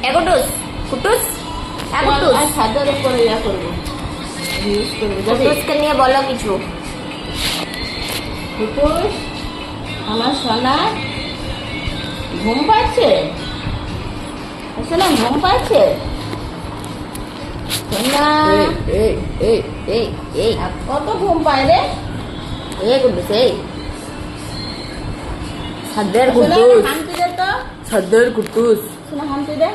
এগুটুস কুটুস এগুটুস আর ছাদের উপরে ইয়া করবো, ইউজ করবো। যাবি? কুটুসকে নিয়ে বলো কিছু। কুটুস, আমার সোনা ঘুম পাচ্ছে, সোনা ঘুম পাচ্ছে সোনা। এই এই এই এই আর কত ঘুম পায় রে এই কুটুস এই সাদের সোনা, কুটুস হামতি দে তো, সাদের কুটুস সোনা হামতি দে।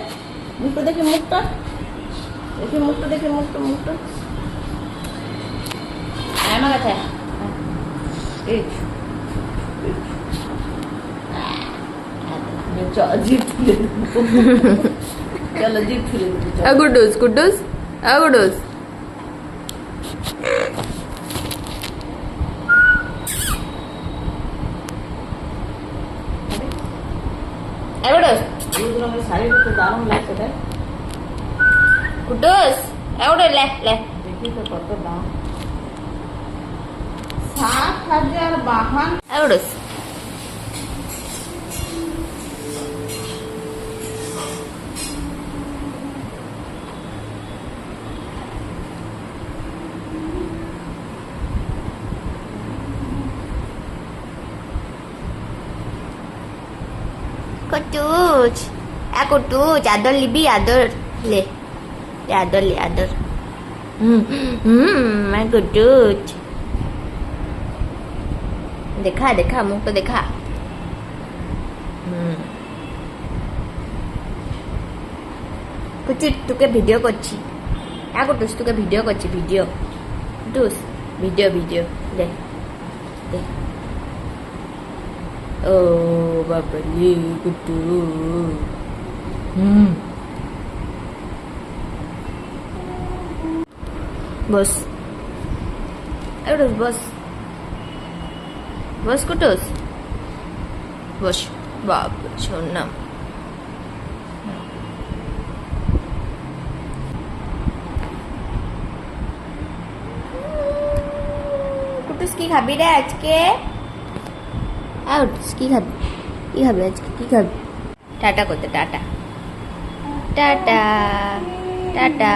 মুখটা দেখি, মুখটা দেখি, মুখটা দেখি, মুখটা মুখটা আয় আমার কাছে আয়। এই চলো জিভ তুলে দেবো। চলো জিভ তুলে দেবো, চলো। এগুটুস কুটুস এগুটুস এগুটুস হলুদ রঙের শাড়িটা তো দারুণ লাগছে তাই। কুটুস এগুটুস লে লে দেখি তো কত দাম, 7,052। এগুটুস কুটুস কুটুস আদর লিবি আদর লে আদর লে আদর কুটুস দেখা দেখা মুখটা দেখা কুটুস তোকে ভিডিও করছি কুটুস তোকে ভিডিও করছি ভিডিও কুটুস ভিডিও ভিডিও দে দে ও বাবা রে কুটুস বস কুটুস বস বস কুটুস বস বাবা শোনা কুটুস কি খাবি রে আজকে কুটুস কি খাবি কি খাবি আজকে কি খাবি টাটা করতে টাটা টাটা টাটা